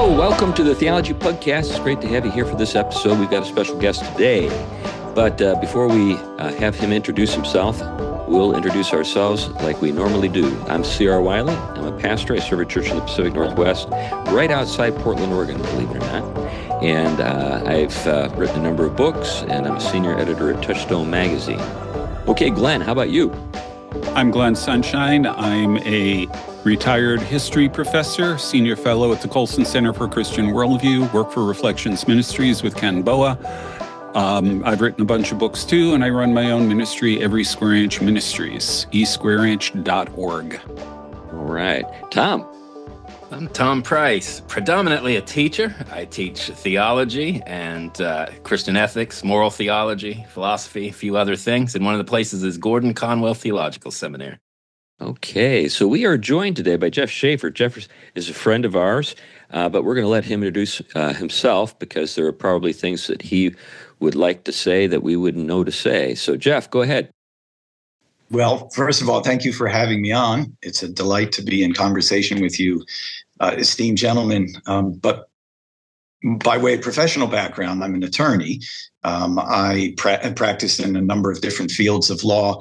Hello, welcome to the Theology Pugcast. It's great to have you here for this episode. We've got a special guest today. But before we have him introduce himself, we'll introduce ourselves like we normally do. I'm C.R. Wiley. I'm a pastor. I serve a church in the Pacific Northwest, right outside Portland, Oregon, believe it or not. And I've written a number of books, and I'm a senior editor at Touchstone Magazine. Okay, Glenn, how about you? I'm Glenn Sunshine. I'm a retired history professor, senior fellow at the Colson Center for Christian Worldview, work for Reflections Ministries with Ken Boa. I've written a bunch of books too, and I run my own ministry, Every Square Inch Ministries, esquareinch.org. All right. Tom. I'm Tom Price, predominantly a teacher. I teach theology and Christian ethics, moral theology, philosophy, a few other things. And one of the places is Gordon Conwell Theological Seminary. Okay, so we are joined today by Jeff Shafer. Jeff is a friend of ours, but we're going to let him introduce himself because there are probably things that he would like to say that we wouldn't know to say. So Jeff, go ahead. Well, first of all, thank you for having me on. It's a delight to be in conversation with you, esteemed gentlemen. But by way of professional background, I'm an attorney. I practiced in a number of different fields of law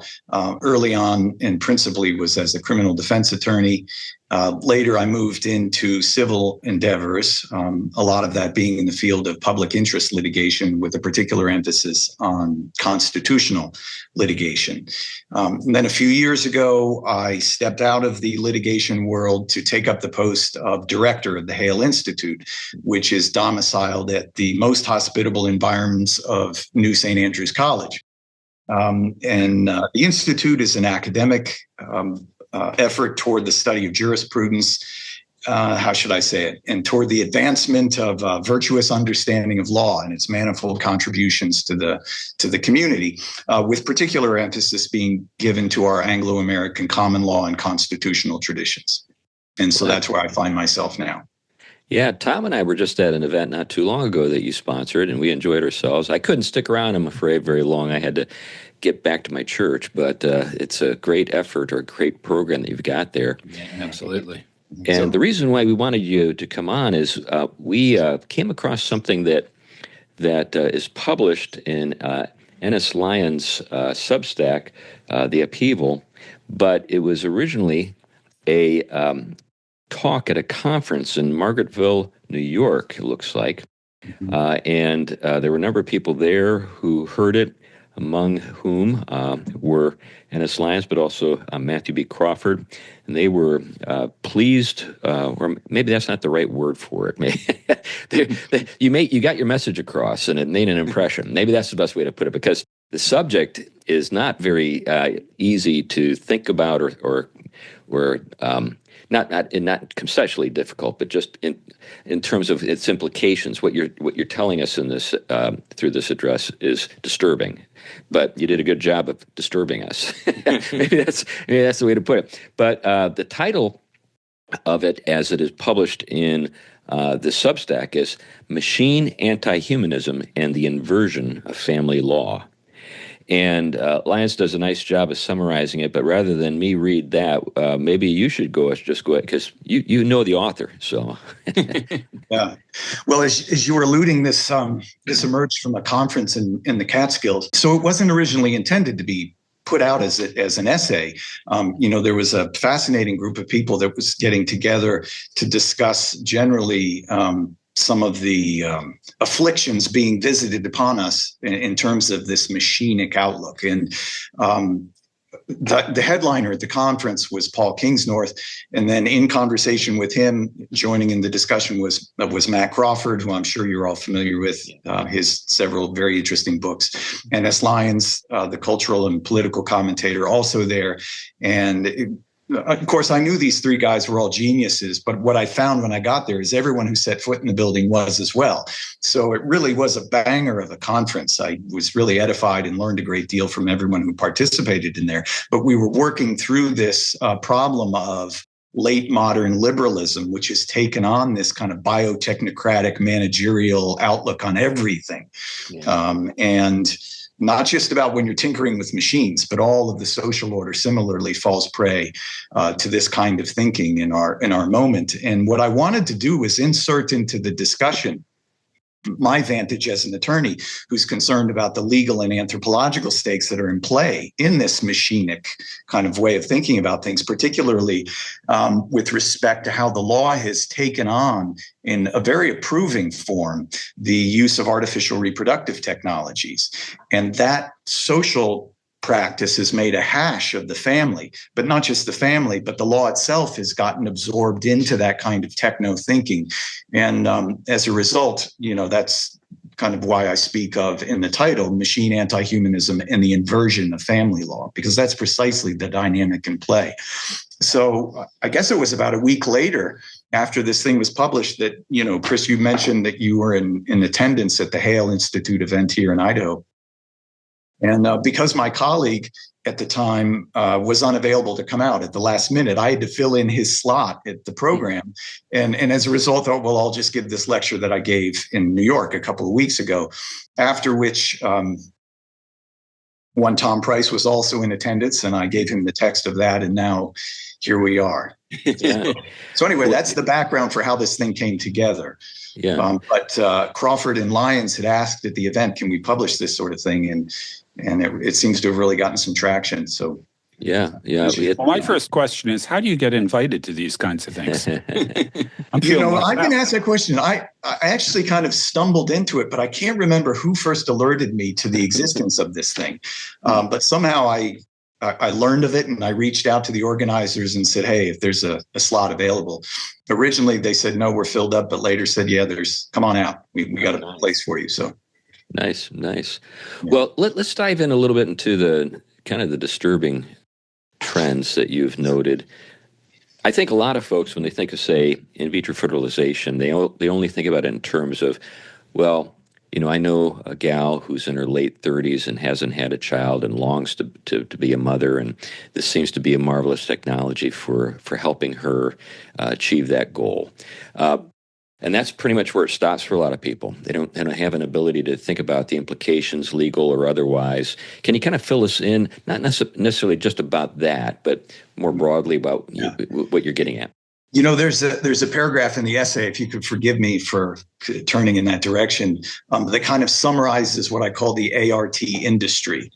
early on, and principally was as a criminal defense attorney. Later, I moved into civil endeavors, a lot of that being in the field of public interest litigation with a particular emphasis on constitutional litigation. And then a few years ago, I stepped out of the litigation world to take up the post of director of the Hale Institute, which is domiciled at the most hospitable environments of New St. Andrews College. The Institute is an academic effort toward the study of jurisprudence, how should I say it, and toward the advancement of virtuous understanding of law and its manifold contributions to the community, with particular emphasis being given to our Anglo-American common law and constitutional traditions. And so that's where I find myself now. Yeah, Tom and I were just at an event not too long ago that you sponsored, and we enjoyed ourselves. I couldn't stick around, I'm afraid, very long. I had to get back to my church, but it's a great effort or a great program that you've got there. Yeah, absolutely. And the reason why we wanted you to come on is we came across something that is published in Lyons' Substack, The Upheaval, but it was originally a talk at a conference in Margaretville, New York, it looks like. And there were a number of people there who heard it, among whom were Ennis Lyons, but also Matthew B. Crawford. And they were pleased, or maybe that's not the right word for it. You got your message across, and it made an impression. Maybe that's the best way to put it, because the subject is not very easy to think about or not conceptually difficult, but just in terms of its implications. What you're telling us in this through this address is disturbing, but you did a good job of disturbing us. maybe that's the way to put it. But the title of it, as it is published in the Substack, is "Machine Antihumanism and the Inversion of Family Law." And Lyons does a nice job of summarizing it, but rather than me read that, maybe you should just go ahead, because you know the author. So, yeah. Well, as you were alluding, this emerged from a conference in the Catskills, so it wasn't originally intended to be put out as an essay. There was a fascinating group of people that was getting together to discuss generally some of the afflictions being visited upon us in terms of this machinic outlook. And the headliner at the conference was Paul Kingsnorth. And then in conversation with him, joining in the discussion was Matt Crawford, who I'm sure you're all familiar with, his several very interesting books. And Ennis Lyons, the cultural and political commentator, also there. And of course, I knew these three guys were all geniuses, but what I found when I got there is everyone who set foot in the building was as well. So it really was a banger of a conference. I was really edified and learned a great deal from everyone who participated in there. But we were working through this problem of late modern liberalism, which has taken on this kind of biotechnocratic managerial outlook on everything. Yeah. not just about when you're tinkering with machines, but all of the social order similarly falls prey to this kind of thinking in our moment. And what I wanted to do was insert into the discussion my vantage as an attorney who's concerned about the legal and anthropological stakes that are in play in this machinic kind of way of thinking about things, particularly with respect to how the law has taken on in a very approving form the use of artificial reproductive technologies. And that social practice has made a hash of the family, but not just the family, but the law itself has gotten absorbed into that kind of techno thinking. And as a result, that's kind of why I speak of in the title, Machine Antihumanism and the Inversion of Family Law, because that's precisely the dynamic in play. So I guess it was about a week later after this thing was published that, Chris, you mentioned that you were in attendance at the Hale Institute event here in Idaho. And because my colleague at the time was unavailable to come out at the last minute, I had to fill in his slot at the program. And as a result, I thought, well, I'll just give this lecture that I gave in New York a couple of weeks ago, after which one Tom Price was also in attendance, and I gave him the text of that. And now here we are. Yeah. So anyway, that's the background for how this thing came together. Yeah. But Crawford and Lyons had asked at the event, can we publish this sort of thing? And it seems to have really gotten some traction. So Yeah. Well, my first question is, how do you get invited to these kinds of things? I've been asked that question. I actually kind of stumbled into it, but I can't remember who first alerted me to the existence of this thing. But somehow I learned of it, and I reached out to the organizers and said, hey, if there's a slot available. Originally, they said, no, we're filled up, but later said, yeah, come on out. We got a place for you. So Nice. Yeah. Well, let's dive in a little bit into the kind of the disturbing trends that you've noted. I think a lot of folks, when they think of, say, in vitro fertilization, they only think about it in terms of, well, I know a gal who's in her late 30s and hasn't had a child and longs to be a mother, and this seems to be a marvelous technology for helping her achieve that goal. And that's pretty much where it stops for a lot of people. They don't have an ability to think about the implications, legal or otherwise. Can you kind of fill us in, not necessarily just about that, but more broadly about what you're getting at? There's a paragraph in the essay, if you could forgive me for turning in that direction, that kind of summarizes what I call the ART industry.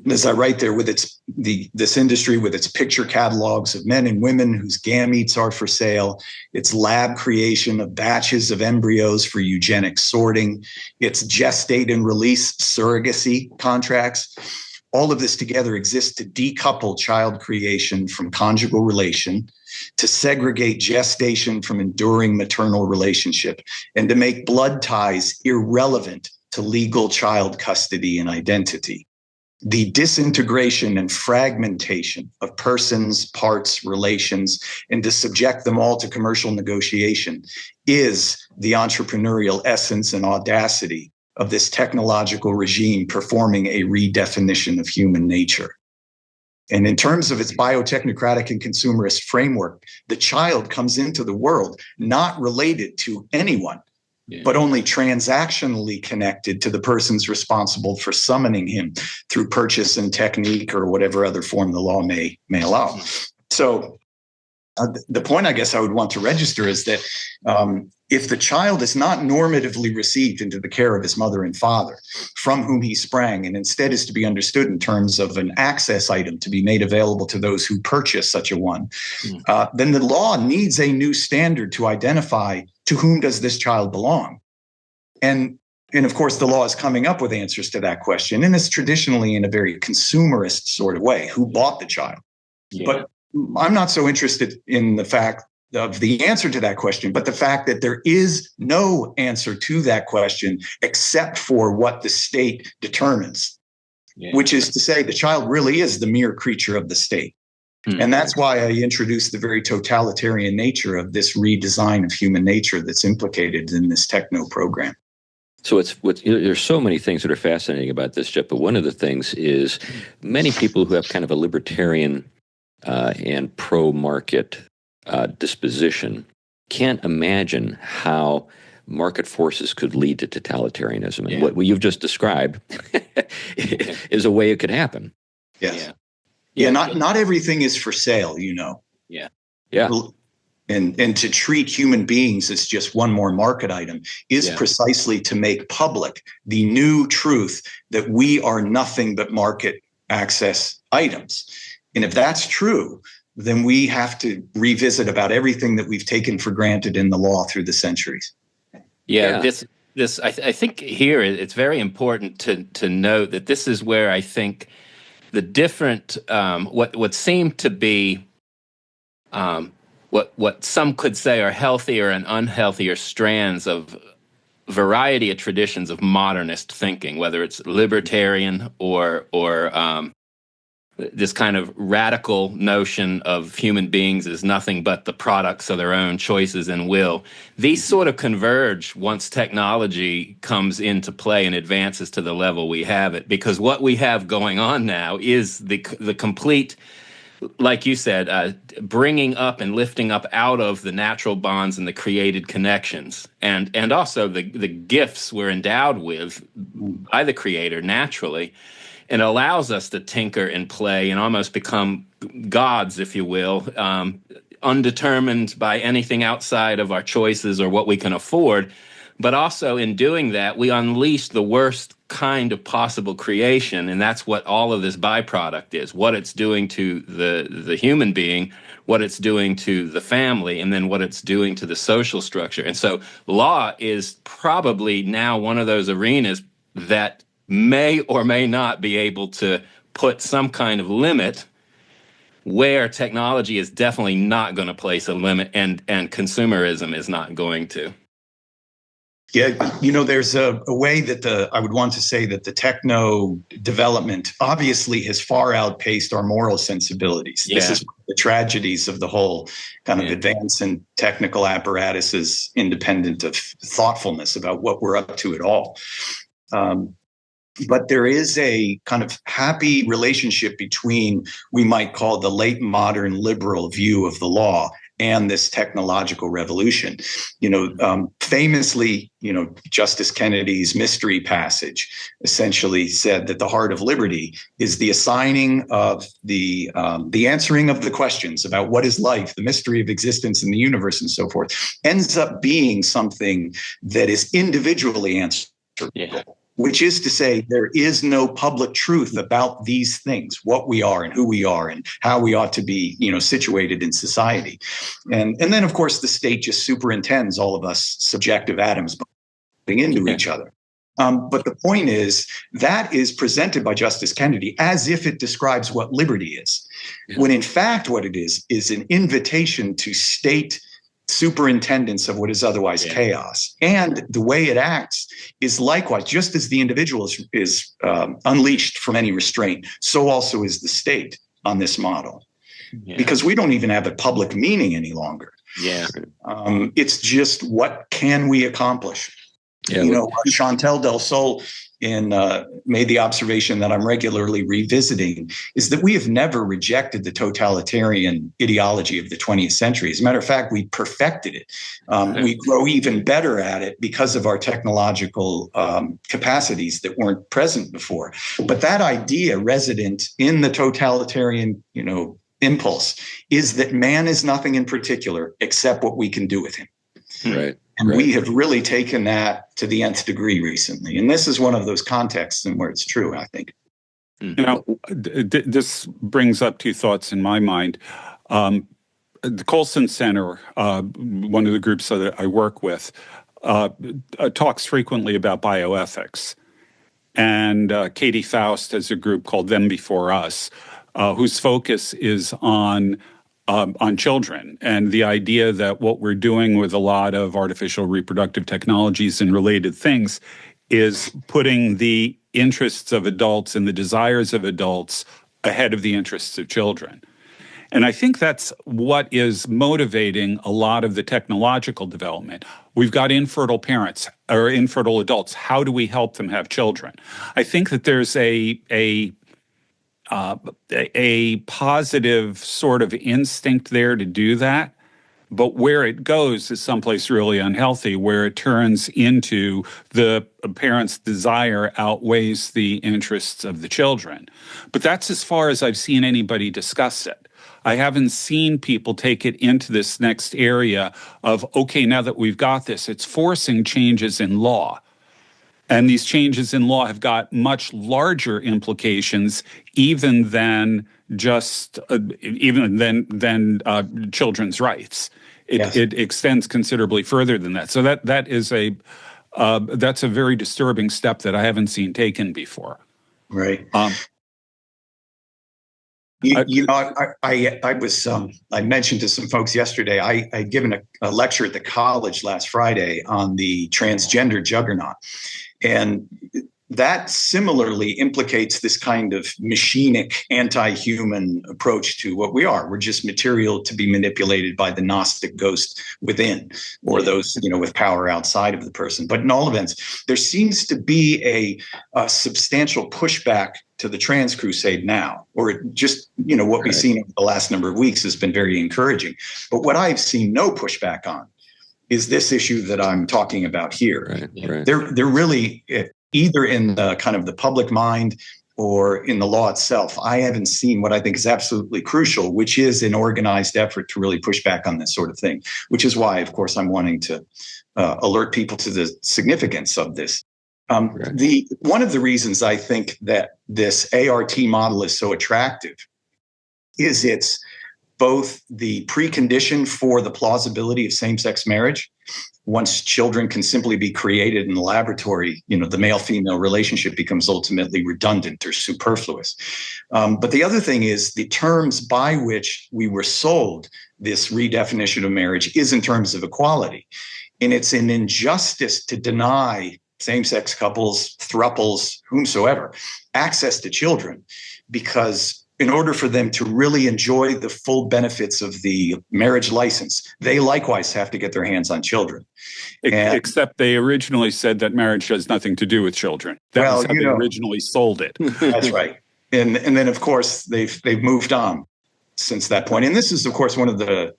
As I write there, with this industry with its picture catalogs of men and women whose gametes are for sale, its lab creation of batches of embryos for eugenic sorting, its gestate and release surrogacy contracts. All of this together exists to decouple child creation from conjugal relation, to segregate gestation from enduring maternal relationship, and to make blood ties irrelevant to legal child custody and identity. The disintegration and fragmentation of persons, parts, relations, and to subject them all to commercial negotiation is the entrepreneurial essence and audacity of this technological regime performing a redefinition of human nature. And in terms of its biotechnocratic and consumerist framework, the child comes into the world not related to anyone, but only transactionally connected to the persons responsible for summoning him through purchase and technique or whatever other form the law may allow. So the point I guess I would want to register is that if the child is not normatively received into the care of his mother and father from whom he sprang, and instead is to be understood in terms of an access item to be made available to those who purchase such a one, then the law needs a new standard to identify to whom does this child belong. And of course, the law is coming up with answers to that question, and it's traditionally in a very consumerist sort of way. Who bought the child? Yeah. But I'm not so interested in the fact of the answer to that question, but the fact that there is no answer to that question except for what the state determines, which is to say the child really is the mere creature of the state. And that's why I introduced the very totalitarian nature of this redesign of human nature that's implicated in this techno program. So there's so many things that are fascinating about this, Jeff, but one of the things is many people who have kind of a libertarian and pro-market disposition can't imagine how market forces could lead to totalitarianism. And what you've just described is a way it could happen. Yes. Yeah. Not everything is for sale, Yeah. Yeah. And to treat human beings as just one more market item is precisely to make public the new truth that we are nothing but market access items. And if that's true, then we have to revisit about everything that we've taken for granted in the law through the centuries. Yeah. I think here it's very important to note that this is where I think the different what seemed to be what some could say are healthier and unhealthier strands of variety of traditions of modernist thinking, whether it's libertarian or this kind of radical notion of human beings as nothing but the products of their own choices and will. These sort of converge once technology comes into play and advances to the level we have it, because what we have going on now is the complete, like you said, bringing up and lifting up out of the natural bonds and the created connections, and also the gifts we're endowed with by the Creator naturally, and allows us to tinker and play and almost become gods, if you will, undetermined by anything outside of our choices or what we can afford. But also in doing that, we unleash the worst kind of possible creation, and that's what all of this byproduct is, what it's doing to the human being, what it's doing to the family, and then what it's doing to the social structure. And so law is probably now one of those arenas that may or may not be able to put some kind of limit, where technology is definitely not going to place a limit, and consumerism is not going to. Yeah, there's a way that I would want to say that the techno development obviously has far outpaced our moral sensibilities. Yeah. This is the tragedies of the whole kind of advance in technical apparatuses, independent of thoughtfulness about what we're up to at all. But there is a kind of happy relationship between, we might call, the late modern liberal view of the law and this technological revolution. Famously, Justice Kennedy's mystery passage essentially said that the heart of liberty is the assigning of the answering of the questions about what is life, the mystery of existence in the universe, and so forth, ends up being something that is individually answerable. Yeah. Which is to say, there is no public truth about these things, what we are and who we are and how we ought to be, situated in society. And then, of course, the state just superintends all of us subjective atoms bumping into each other. But the point is, that is presented by Justice Kennedy as if it describes what liberty is, when in fact what it is an invitation to state superintendence of what is otherwise chaos. And the way it acts is likewise, just as the individual is unleashed from any restraint, so also is the state on this model. Yeah. Because we don't even have a public meaning any longer. Yeah. It's just, what can we accomplish? Yeah. Chantal Del Sol made the observation that I'm regularly revisiting, is that we have never rejected the totalitarian ideology of the 20th century. As a matter of fact, we perfected it. We grow even better at it because of our technological capacities that weren't present before. But that idea resident in the totalitarian, impulse is that man is nothing in particular except what we can do with him. Right. And we have really taken that to the nth degree recently. And this is one of those contexts where it's true, I think. This brings up two thoughts in my mind. The Colson Center, one of the groups that I work with, talks frequently about bioethics. And Katie Faust has a group called Them Before Us, whose focus is on children, and the idea that what we're doing with a lot of artificial reproductive technologies and related things is putting the interests of adults and the desires of adults ahead of the interests of children. And I think that's what is motivating a lot of the technological development. We've got infertile parents or infertile adults. How do we help them have children? I think that there's a positive sort of instinct there to do that, But where it goes is someplace really unhealthy, where it turns into the parent's desire outweighs the interests of the children. But that's as far as I've seen anybody discuss it. I haven't seen people take it into this next area of, okay, now that we've got this, it's forcing changes in law. And these changes in law have got much larger implications even than just children's rights. It extends considerably further than that. So that is that's a very disturbing step that I haven't seen taken before. Right. I mentioned to some folks yesterday, I'd given a lecture at the college last Friday on the transgender juggernaut. And that similarly implicates this kind of machinic, anti-human approach to what we are. We're just material to be manipulated by the Gnostic ghost within, or those, with power outside of the person. But in all events, there seems to be a substantial pushback to the trans crusade now, or just, what we've seen over the last number of weeks has been very encouraging. But what I've seen no pushback on is this issue that I'm talking about here. Right. They're really either in the kind of the public mind or in the law itself. I haven't seen what I think is absolutely crucial, which is an organized effort to really push back on this sort of thing, which is why, of course, I'm wanting to alert people to the significance of this. One of the reasons I think that this ART model is so attractive is it's both the precondition for the plausibility of same-sex marriage. Once children can simply be created in the laboratory, the male-female relationship becomes ultimately redundant or superfluous. But the other thing is the terms by which we were sold this redefinition of marriage is in terms of equality. And it's an injustice to deny same-sex couples, thruples, whomsoever, access to children, because in order for them to really enjoy the full benefits of the marriage license, they likewise have to get their hands on children. Except they originally said that marriage has nothing to do with children. That was how they originally sold it. That's right. And then, of course, they've moved on since that point. And this is, of course, one of the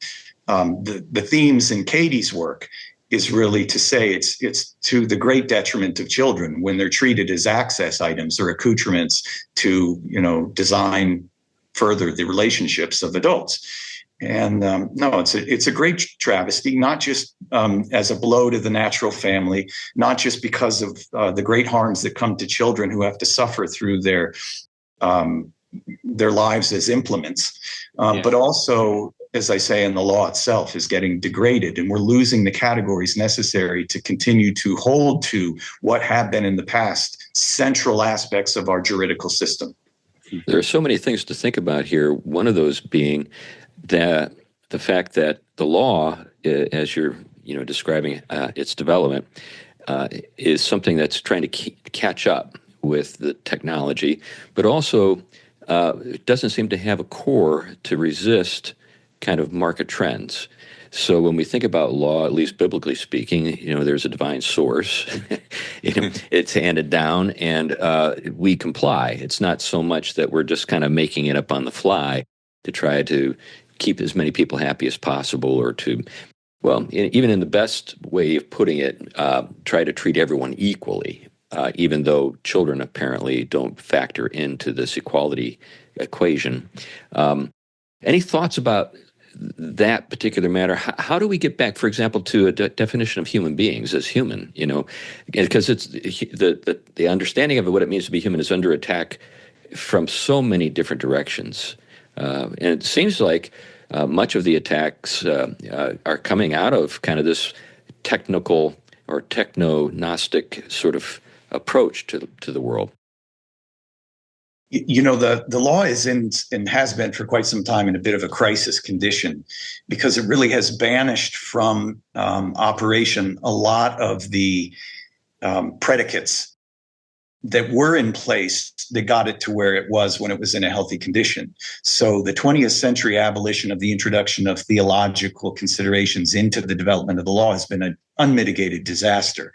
themes in Katie's work is really to say it's to the great detriment of children when they're treated as access items or accoutrements to, design further the relationships of adults. And no, it's a great travesty, not just as a blow to the natural family, not just because of the great harms that come to children who have to suffer through their lives as implements, but also, as I say, in the law itself is getting degraded, and we're losing the categories necessary to continue to hold to what have been in the past central aspects of our juridical system. There are so many things to think about here. One of those being that the fact that the law, as you're describing its development, is something that's trying to catch up with the technology, but also it doesn't seem to have a core to resist kind of market trends. So when we think about law, at least biblically speaking, there's a divine source. It's handed down, and we comply. It's not so much that we're just kind of making it up on the fly to try to keep as many people happy as possible, or to, even in the best way of putting it, try to treat everyone equally, even though children apparently don't factor into this equality equation. Any thoughts about that particular matter? How do we get back, for example, to a definition of human beings as human? Because it's the understanding of what it means to be human is under attack from so many different directions, and it seems like much of the attacks are coming out of kind of this technical or techno-gnostic sort of approach to the world. The law is in and has been for quite some time in a bit of a crisis condition, because it really has banished from operation a lot of the predicates that were in place that got it to where it was when it was in a healthy condition. So the 20th century abolition of the introduction of theological considerations into the development of the law has been an unmitigated disaster.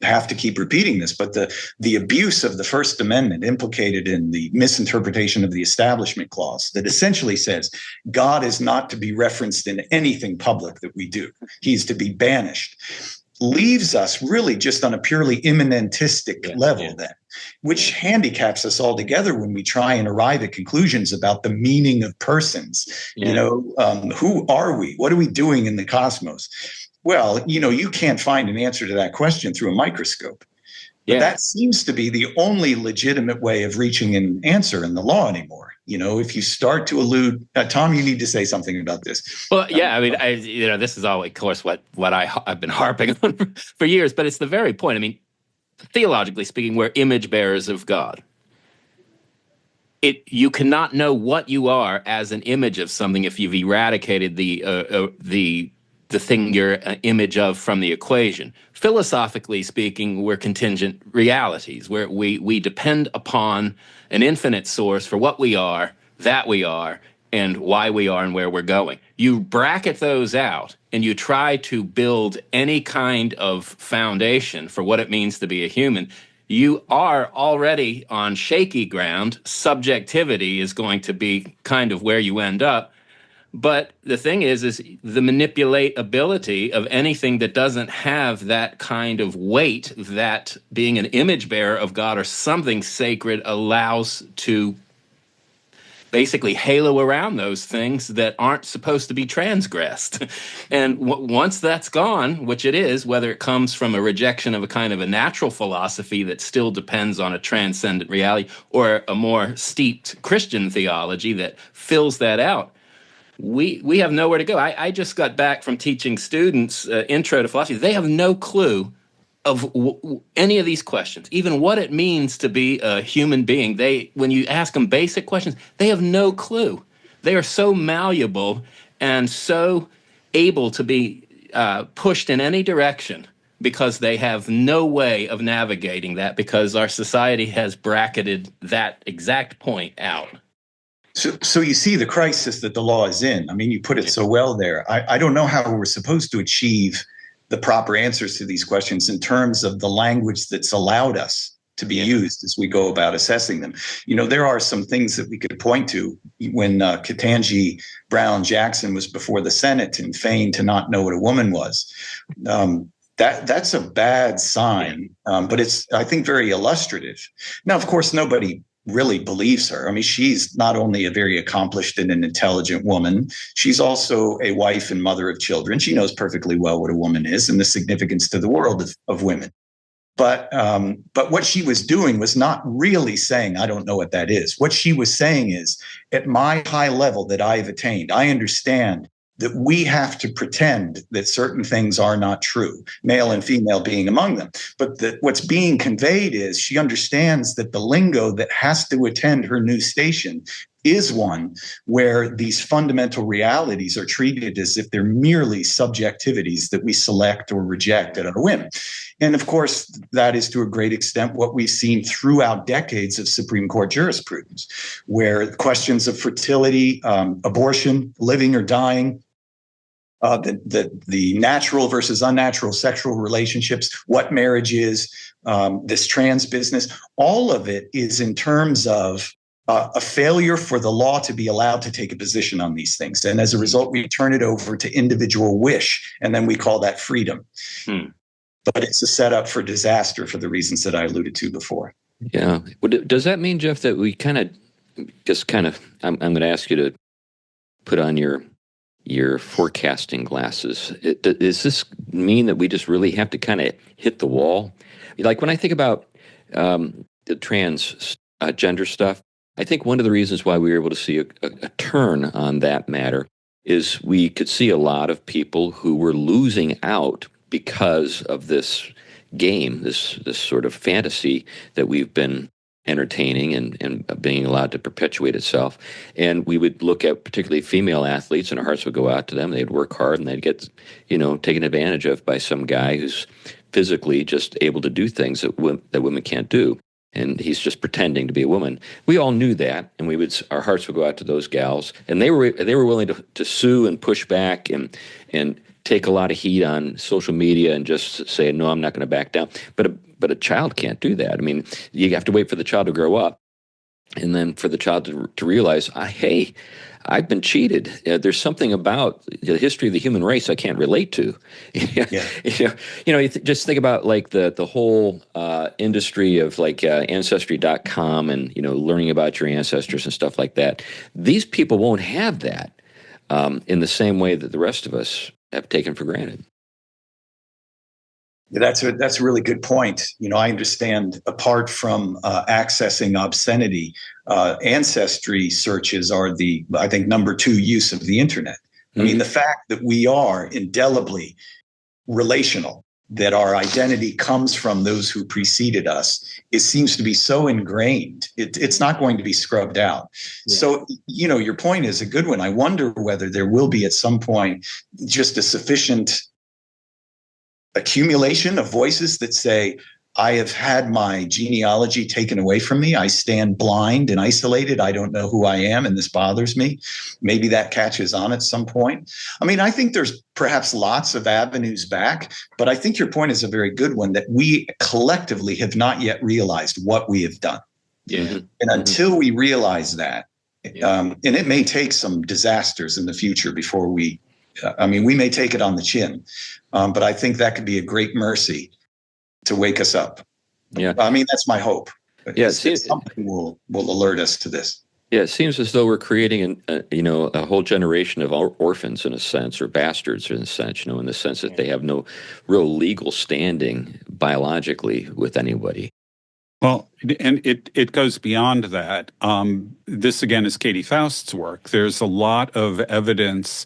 have to keep repeating this, but the abuse of the First Amendment implicated in the misinterpretation of the Establishment Clause that essentially says God is not to be referenced in anything public that we do. He's to be banished, leaves us really just on a purely immanentistic level then, which handicaps us altogether when we try and arrive at conclusions about the meaning of persons. Who are we? What are we doing in the cosmos? Well, you can't find an answer to that question through a microscope. But that seems to be the only legitimate way of reaching an answer in the law anymore. If you start to allude, Tom, you need to say something about this. Well, yeah, I mean, this is all, of course, what I've been harping on for years, but it's the very point. I mean, theologically speaking, we're image bearers of God. You cannot know what you are as an image of something if you've eradicated the thing you're an image of from the equation. Philosophically speaking, we're contingent realities, where we depend upon an infinite source for what we are, that we are, and why we are and where we're going. You bracket those out and you try to build any kind of foundation for what it means to be a human. You are already on shaky ground. Subjectivity is going to be kind of where you end up. But the thing is the manipulatability of anything that doesn't have that kind of weight that being an image bearer of God or something sacred allows to basically halo around those things that aren't supposed to be transgressed. And once that's gone, which it is, whether it comes from a rejection of a kind of a natural philosophy that still depends on a transcendent reality or a more steeped Christian theology that fills that out, we have nowhere to go. I just got back from teaching students intro to philosophy. They have no clue of any of these questions, even what it means to be a human being. When you ask them basic questions, they have no clue. They are so malleable and so able to be pushed in any direction because they have no way of navigating that because our society has bracketed that exact point out. So you see the crisis that the law is in. I mean, you put it so well there. I don't know how we're supposed to achieve the proper answers to these questions in terms of the language that's allowed us to be used as we go about assessing them. There are some things that we could point to when Ketanji Brown Jackson was before the Senate and feigned to not know what a woman was. That's a bad sign, but it's, I think, very illustrative. Now, of course, nobody really believes her. I mean, she's not only a very accomplished and an intelligent woman, she's also a wife and mother of children. She knows perfectly well what a woman is and the significance to the world of women. But what she was doing was not really saying, I don't know what that is. What she was saying is, at my high level that I've attained, I understand that we have to pretend that certain things are not true, male and female being among them. But what's being conveyed is she understands that the lingo that has to attend her new station is one where these fundamental realities are treated as if they're merely subjectivities that we select or reject at our whim. And of course, that is to a great extent what we've seen throughout decades of Supreme Court jurisprudence, where questions of fertility, abortion, living or dying, the natural versus unnatural sexual relationships, what marriage is, this trans business, all of it is in terms of a failure for the law to be allowed to take a position on these things. And as a result, we turn it over to individual wish, and then we call that freedom. But it's a setup for disaster for the reasons that I alluded to before. Yeah. Well, does that mean, Jeff, that we I'm going to ask you to put on your forecasting glasses. Does this mean that we just really have to kind of hit the wall? Like when I think about the transgender stuff, I think one of the reasons why we were able to see a turn on that matter is we could see a lot of people who were losing out because of this game, this sort of fantasy that we've been entertaining and being allowed to perpetuate itself. And we would look at particularly female athletes and our hearts would go out to them. They'd work hard and they'd get, taken advantage of by some guy who's physically just able to do things that women can't do. And he's just pretending to be a woman. We all knew that, and our hearts would go out to those gals, and they were willing to sue and push back and take a lot of heat on social media and just say, no, I'm not going to back down. But a child can't do that. I mean, you have to wait for the child to grow up, and then for the child to realize, hey, I've been cheated. There's something about the history of the human race I can't relate to. Yeah. Just think about like the whole industry of like Ancestry.com and learning about your ancestors and stuff like that. These people won't have that in the same way that the rest of us have taken for granted. That's a really good point. I understand, apart from accessing obscenity, ancestry searches are I think, number 2 use of the internet. Mm-hmm. I mean, the fact that we are indelibly relational, that our identity comes from those who preceded us, it seems to be so ingrained. It's not going to be scrubbed out. Yeah. So, your point is a good one. I wonder whether there will be at some point just a sufficient accumulation of voices that say, I have had my genealogy taken away from me. I stand blind and isolated. I don't know who I am, and this bothers me. Maybe that catches on at some point. I mean, I think there's perhaps lots of avenues back, but I think your point is a very good one, that we collectively have not yet realized what we have done. Yeah. And until we realize that, and it may take some disasters in the future before we may take it on the chin, but I think that could be a great mercy to wake us up. Yeah. I mean, that's my hope. Yeah. Something will alert us to this. Yeah. It seems as though we're creating a whole generation of orphans in a sense, or bastards in a sense, in the sense that they have no real legal standing biologically with anybody. Well, and it goes beyond that. This, again, is Katie Faust's work. There's a lot of evidence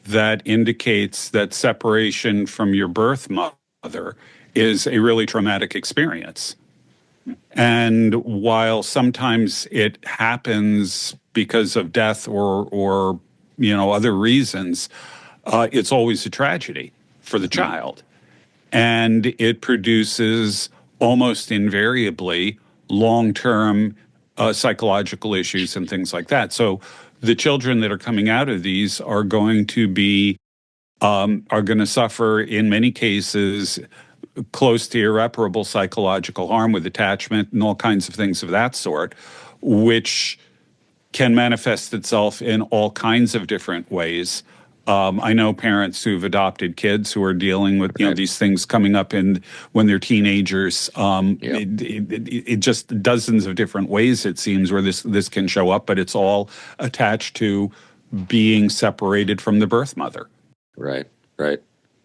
that indicates that separation from your birth mother is a really traumatic experience. And while sometimes it happens because of death or other reasons, it's always a tragedy for the child. And it produces almost invariably long-term psychological issues and things like that. So the children that are coming out of these are going to suffer, in many cases, close to irreparable psychological harm with attachment and all kinds of things of that sort, which can manifest itself in all kinds of different ways. I know parents who've adopted kids who are dealing with these things coming up when they're teenagers. It just dozens of different ways, it seems, where this can show up, but it's all attached to being separated from the birth mother. Right.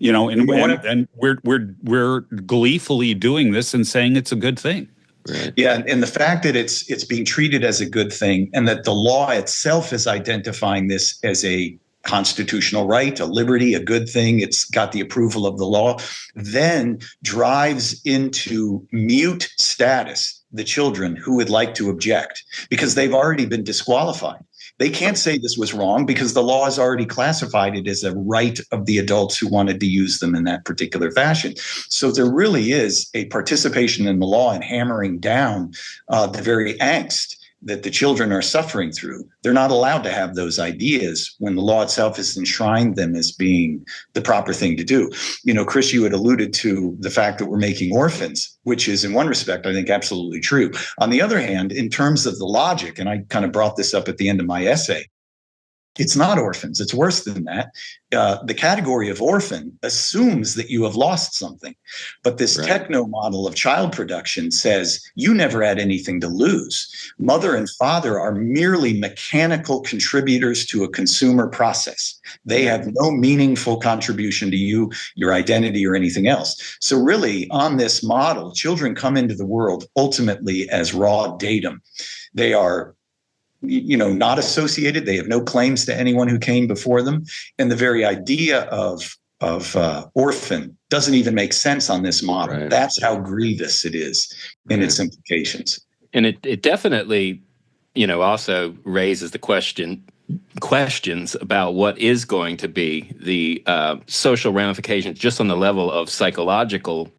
And we're gleefully doing this and saying it's a good thing. Right. Yeah, and the fact that it's being treated as a good thing, and that the law itself is identifying this as a constitutional right, a liberty, a good thing, it's got the approval of the law, then drives into mute status the children who would like to object, because they've already been disqualified. They can't say this was wrong because the law has already classified it as a right of the adults who wanted to use them in that particular fashion. So there really is a participation in the law and hammering down the very angst that the children are suffering through. They're not allowed to have those ideas when the law itself has enshrined them as being the proper thing to do. Chris, you had alluded to the fact that we're making orphans, which is in one respect, I think, absolutely true. On the other hand, in terms of the logic, and I kind of brought this up at the end of my essay, it's not orphans. It's worse than that. The category of orphan assumes that you have lost something. But this techno model of child production says you never had anything to lose. Mother and father are merely mechanical contributors to a consumer process. They have no meaningful contribution to you, your identity, or anything else. So really, on this model, children come into the world ultimately as raw datum. They are not associated. They have no claims to anyone who came before them. And the very idea of orphan doesn't even make sense on this model. Right. That's how grievous it is in its implications. And it definitely, also raises the questions about what is going to be the social ramifications just on the level of psychological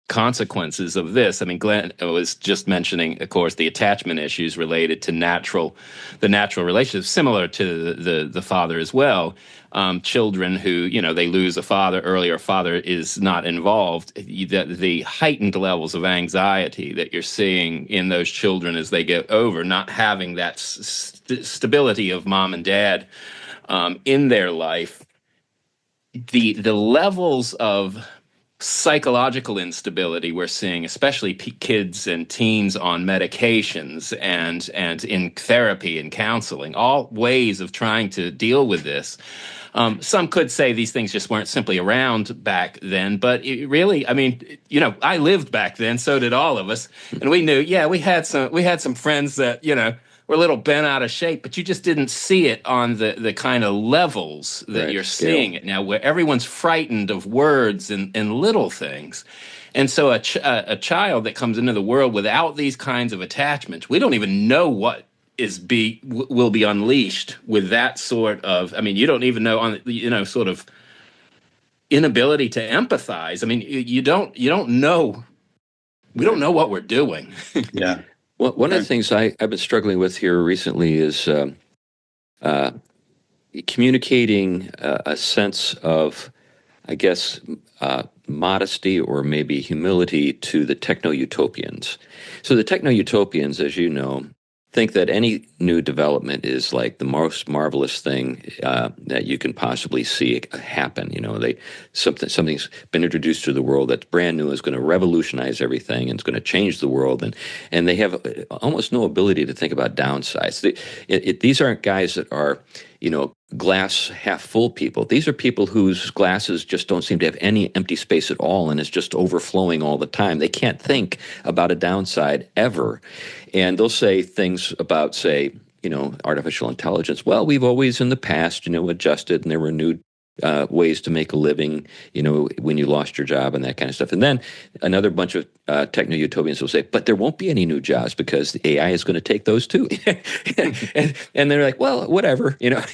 consequences of this. I mean, Glenn was just mentioning, of course, the attachment issues related to the natural relationship, similar to the father as well. Children who, they lose a father early, or father is not involved, the heightened levels of anxiety that you're seeing in those children as they get over not having that stability of mom and dad in their life, the levels of psychological instability we're seeing, especially kids and teens on medications and in therapy and counseling, all ways of trying to deal with this. Some could say these things just weren't simply around back then, but it really, I mean, I lived back then, so did all of us, and we knew, we had some friends that, were a little bent out of shape, but you just didn't see it on the kind of levels that you're seeing it now, where everyone's frightened of words and little things. And so a child that comes into the world without these kinds of attachments, we don't even know what will be unleashed with that sort of, I mean, you don't even know sort of inability to empathize. I mean, you don't know. We don't know what we're doing. Yeah. Well, one of the things I've been struggling with here recently is communicating a sense of, I guess, modesty or maybe humility to the techno-utopians. So the techno-utopians, as you know, think that any new development is like the most marvelous thing that you can possibly see happen. Something's been introduced to the world that's brand new, is going to revolutionize everything, and it's going to change the world. And they have almost no ability to think about downsides. These aren't guys that are, glass half full people. These are people whose glasses just don't seem to have any empty space at all, and it's just overflowing all the time. They can't think about a downside ever. And they'll say things about, say, artificial intelligence. Well, we've always in the past, adjusted, and there were new ways to make a living, when you lost your job and that kind of stuff. And then another bunch of techno-utopians will say, but there won't be any new jobs because the AI is going to take those too. and they're like, well, whatever, and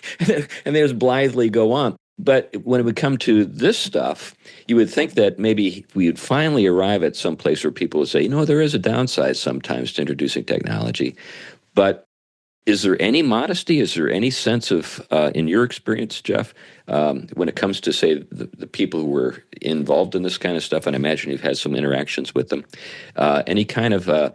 they just blithely go on. But when it would come to this stuff, you would think that maybe we would finally arrive at some place where people would say, there is a downside sometimes to introducing technology. But is there any modesty? Is there any sense of, in your experience, Jeff, when it comes to, say, the people who were involved in this kind of stuff, and I imagine you've had some interactions with them, any kind of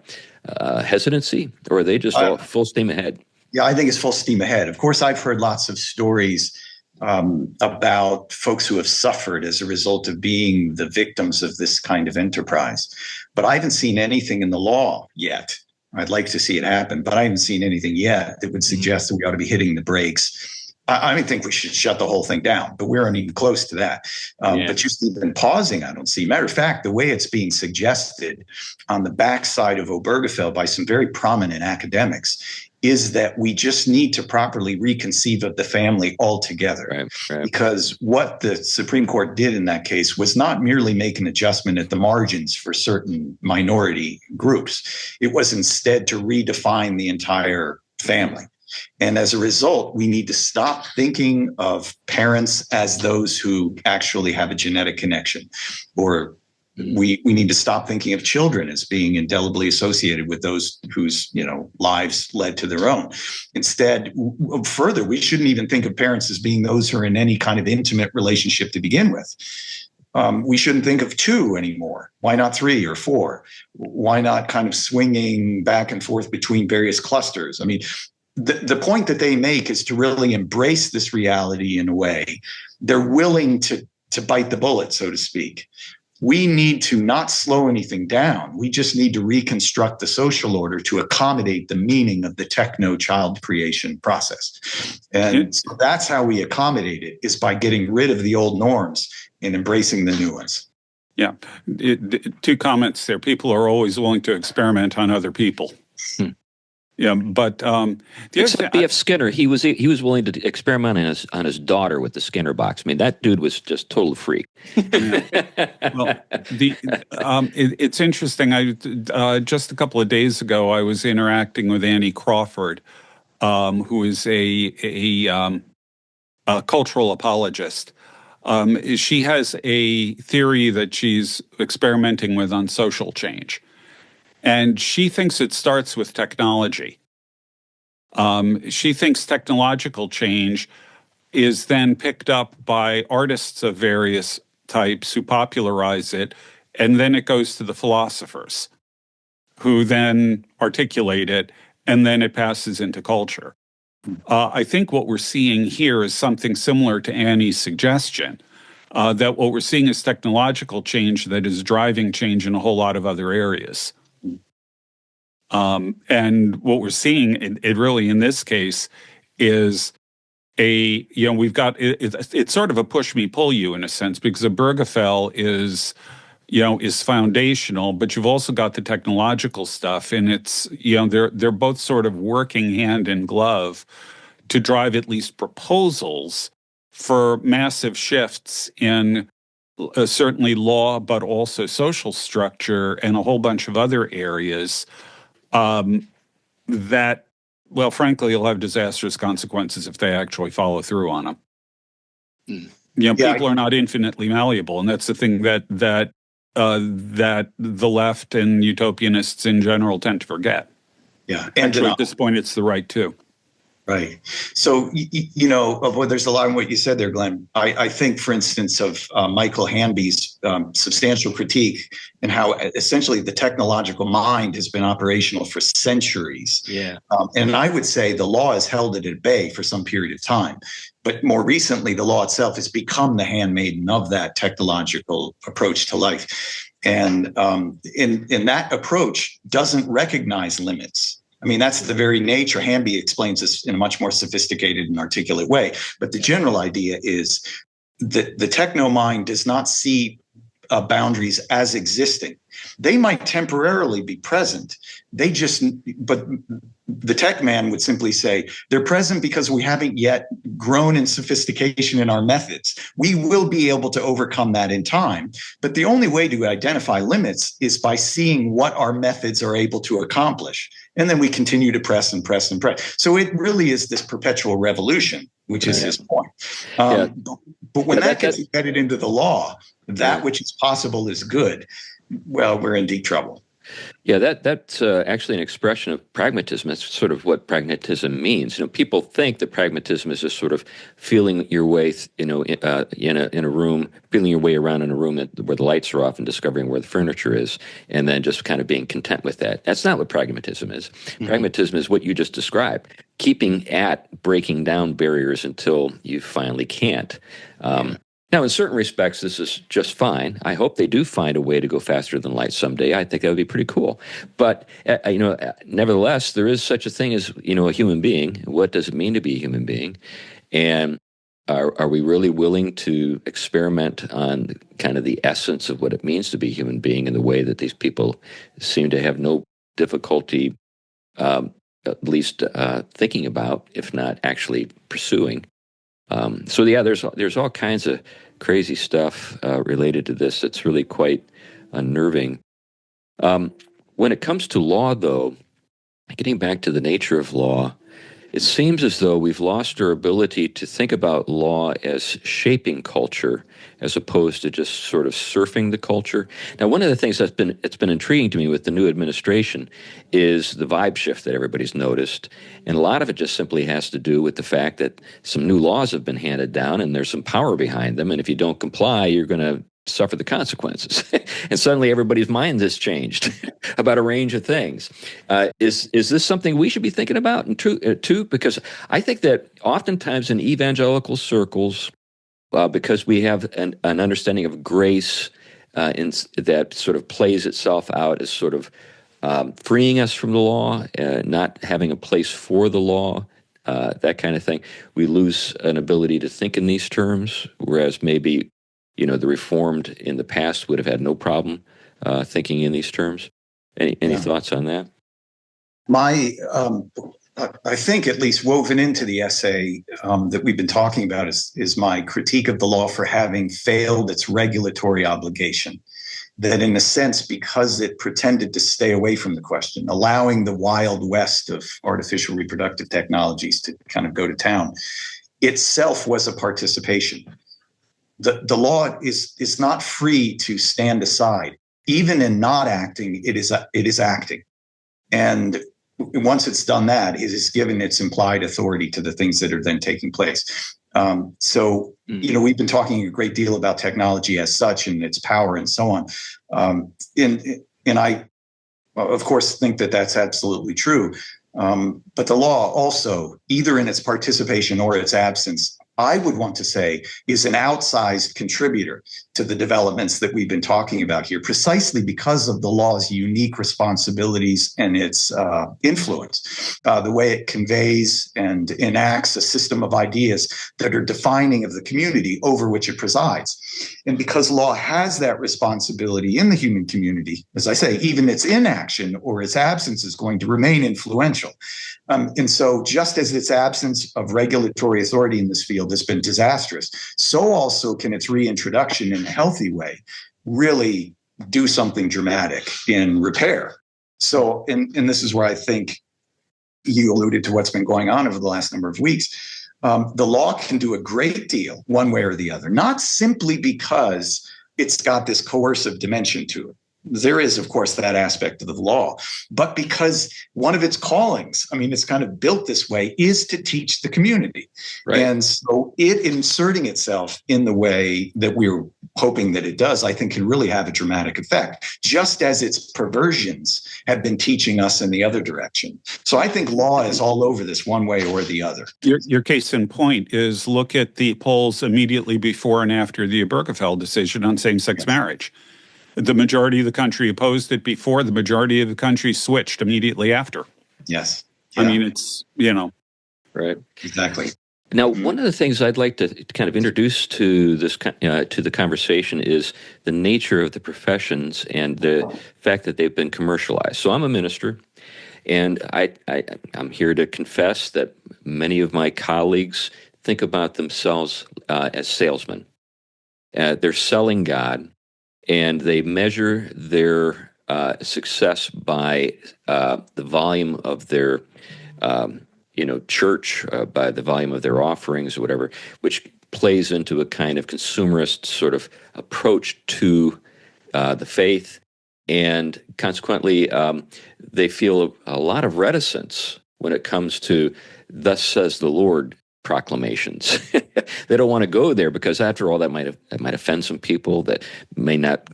hesitancy, or are they just all full steam ahead? Yeah, I think it's full steam ahead. Of course, I've heard lots of stories about folks who have suffered as a result of being the victims of this kind of enterprise. But I haven't seen anything in the law yet. I'd like to see it happen, but I haven't seen anything yet that would suggest that we ought to be hitting the brakes. I don't think we should shut the whole thing down, but we aren't even close to that. But just even pausing, I don't see. Matter of fact, the way it's being suggested on the backside of Obergefell by some very prominent academics is that we just need to properly reconceive of the family altogether. Right. Because what the Supreme Court did in that case was not merely make an adjustment at the margins for certain minority groups. It was instead to redefine the entire family. And as a result, we need to stop thinking of parents as those who actually have a genetic connection, or we need to stop thinking of children as being indelibly associated with those whose lives led to their own. Instead, further, we shouldn't even think of parents as being those who are in any kind of intimate relationship to begin with. We shouldn't think of two anymore. Why not three or four? Why not kind of swinging back and forth between various clusters? I mean, the point that they make is to really embrace this reality in a way. They're willing to bite the bullet, so to speak. We need to not slow anything down. We just need to reconstruct the social order to accommodate the meaning of the techno-child creation process. And so that's how we accommodate it, is by getting rid of the old norms and embracing the new ones. Yeah. Two comments there. People are always willing to experiment on other people. Yeah, but except B.F. Skinner, he was willing to experiment on his daughter with the Skinner box. I mean, that dude was just total freak. Well, it's interesting. I just a couple of days ago, I was interacting with Annie Crawford, who is a cultural apologist, She has a theory that she's experimenting with on social change. And she thinks it starts with technology. She thinks technological change is then picked up by artists of various types who popularize it, and then it goes to the philosophers, who then articulate it, and then it passes into culture. I think what we're seeing here is something similar to Annie's suggestion, that what we're seeing is technological change that is driving change in a whole lot of other areas. And what we're seeing, it really in this case, is we've got, it's sort of a push me, pull you in a sense, because a Bergefell is foundational, but you've also got the technological stuff, and it's, they're both sort of working hand in glove to drive at least proposals for massive shifts in certainly law, but also social structure and a whole bunch of other areas that, well, frankly, will have disastrous consequences if they actually follow through on them. People are not infinitely malleable, and that's the thing that the left and utopianists in general tend to forget. Yeah, and actually, at this point, it's the right too. Right. So, there's a lot in what you said there, Glenn. I think, for instance, of Michael Hanby's substantial critique and how essentially the technological mind has been operational for centuries. Yeah. And I would say the law has held it at bay for some period of time. But more recently, the law itself has become the handmaiden of that technological approach to life. And in that approach doesn't recognize limits. I mean, that's the very nature. Hamby explains this in a much more sophisticated and articulate way. But the general idea is that the techno mind does not see boundaries as existing. They might temporarily be present. But the tech man would simply say, they're present because we haven't yet grown in sophistication in our methods. We will be able to overcome that in time. But the only way to identify limits is by seeing what our methods are able to accomplish. And then we continue to press and press and press. So it really is this perpetual revolution, which is his point. But when that gets embedded into the law, that which is possible is good. Well, we're in deep trouble. Yeah, that's actually an expression of pragmatism. That's sort of what pragmatism means. People think that pragmatism is just sort of feeling your way, in a room, feeling your way around in a room where the lights are off and discovering where the furniture is, and then just kind of being content with that. That's not what pragmatism is. Mm-hmm. Pragmatism is what you just described: keeping at breaking down barriers until you finally can't. Now, in certain respects, this is just fine. I hope they do find a way to go faster than light someday. I think that would be pretty cool. But, nevertheless, there is such a thing as, a human being. What does it mean to be a human being? And are we really willing to experiment on kind of the essence of what it means to be a human being in the way that these people seem to have no difficulty, at least thinking about, if not actually pursuing? There's all kinds of crazy stuff related to this that's really quite unnerving. When it comes to law, though, getting back to the nature of law, it seems as though we've lost our ability to think about law as shaping culture as opposed to just sort of surfing the culture. Now, one of the things it's been intriguing to me with the new administration is the vibe shift that everybody's noticed. And a lot of it just simply has to do with the fact that some new laws have been handed down and there's some power behind them. And if you don't comply, you're going to suffer the consequences. And suddenly everybody's mind has changed about a range of things. Is this something we should be thinking about too? Because I think that oftentimes in evangelical circles, because we have an understanding of grace that sort of plays itself out as sort of freeing us from the law, not having a place for the law, that kind of thing, we lose an ability to think in these terms, whereas maybe the Reformed in the past would have had no problem thinking in these terms. Any thoughts on that? I think at least woven into the essay that we've been talking about is my critique of the law for having failed its regulatory obligation. That in a sense, because it pretended to stay away from the question, allowing the wild west of artificial reproductive technologies to kind of go to town, itself was a participation. the law is not free to stand aside. Even in not acting, it is acting. And once it's done that, it is given its implied authority to the things that are then taking place. We've been talking a great deal about technology as such and its power and so on. And I, of course, think that that's absolutely true. But the law also, either in its participation or its absence, I would want to say is an outsized contributor to the developments that we've been talking about here, precisely because of the law's unique responsibilities and its influence, the way it conveys and enacts a system of ideas that are defining of the community over which it presides. And because law has that responsibility in the human community, as I say, even its inaction or its absence is going to remain influential. And so just as its absence of regulatory authority in this field has been disastrous, so also can its reintroduction in a healthy way really do something dramatic in repair. So, and this is where I think you alluded to what's been going on over the last number of weeks. The law can do a great deal one way or the other, not simply because it's got this coercive dimension to it. There is, of course, that aspect of the law, but because one of its callings, I mean, it's kind of built this way, is to teach the community. Right. And so it inserting itself in the way that we're hoping that it does, I think can really have a dramatic effect, just as its perversions have been teaching us in the other direction. So I think law is all over this one way or the other. Your case in point is look at the polls immediately before and after the Obergefell decision on same-sex marriage. The majority of the country opposed it before. The majority of the country switched immediately after. Yes. Yeah. I mean, it's, Right. Exactly. Now, one of the things I'd like to kind of introduce to this to the conversation is the nature of the professions and the fact that they've been commercialized. So I'm a minister, and I'm here to confess that many of my colleagues think about themselves as salesmen. They're selling God. And they measure their success by the volume of their, church, by the volume of their offerings or whatever, which plays into a kind of consumerist sort of approach to the faith. And consequently, they feel a lot of reticence when it comes to "Thus says the Lord" proclamations. They don't want to go there because, after all, that might offend some people that may not,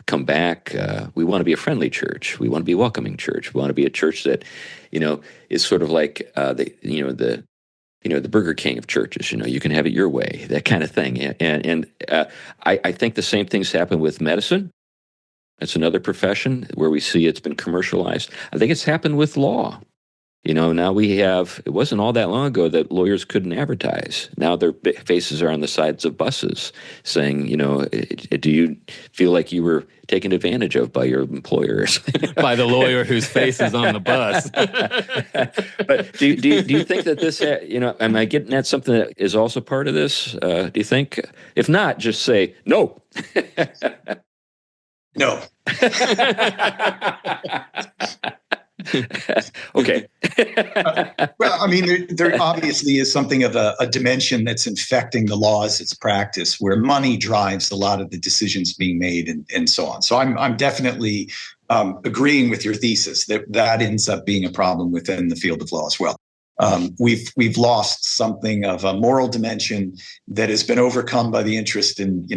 come back. We want to be a friendly church. We want to be a welcoming church. We want to be a church that, is sort of like the Burger King of churches. You can have it your way, that kind of thing. And I think the same things happen with medicine. It's another profession where we see it's been commercialized. I think it's happened with law. Now it wasn't all that long ago that lawyers couldn't advertise. Now their faces are on the sides of buses saying, do you feel like you were taken advantage of by your employers? By the lawyer whose face is on the bus. But do you think that this, am I getting at something that is also part of this? Do you think? If not, just say no. No. Okay. Well, I mean, there obviously is something of a dimension that's infecting the law as its practice, where money drives a lot of the decisions being made and so on. So I'm definitely agreeing with your thesis that ends up being a problem within the field of law as well. We've lost something of a moral dimension that has been overcome by the interest in,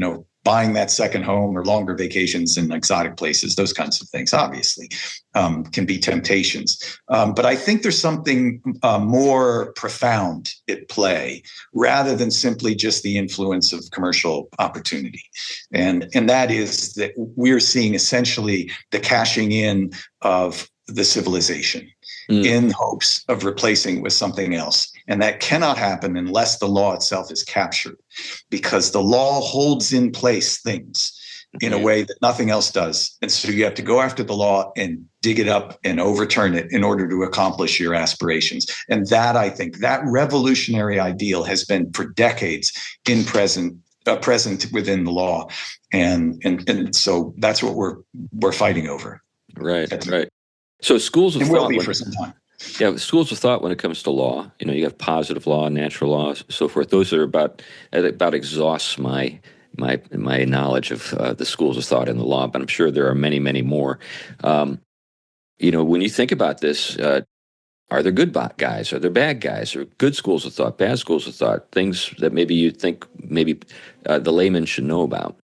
buying that second home or longer vacations in exotic places. Those kinds of things, obviously, can be temptations. But I think there's something more profound at play rather than simply just the influence of commercial opportunity. And that is that we're seeing essentially the cashing in of the civilization in hopes of replacing with something else. And that cannot happen unless the law itself is captured, because the law holds in place things in a way that nothing else does. And so you have to go after the law and dig it up and overturn it in order to accomplish your aspirations. And that, I think, that revolutionary ideal has been for decades present within the law. And so that's what we're fighting over. Right. So schools of thought will be for some time. Yeah, schools of thought when it comes to law, you have positive law, natural law, so forth. Those are about exhausts my my knowledge of the schools of thought in the law, but I'm sure there are many, many more. When you think about this, are there good guys? Are there bad guys? Are good schools of thought, bad schools of thought? Things that maybe you think the layman should know about.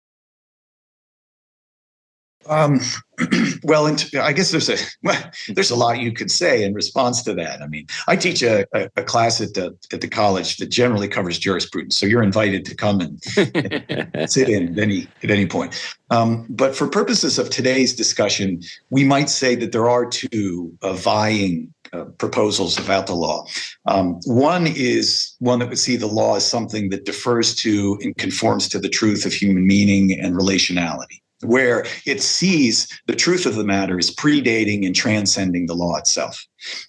Well, I guess there's a lot you could say in response to that. I mean, I teach a class at the college that generally covers jurisprudence, so you're invited to come and sit in at any point. But for purposes of today's discussion, we might say that there are two vying proposals about the law. One is one that would see the law as something that defers to and conforms to the truth of human meaning and relationality, where it sees the truth of the matter as predating and transcending the law itself.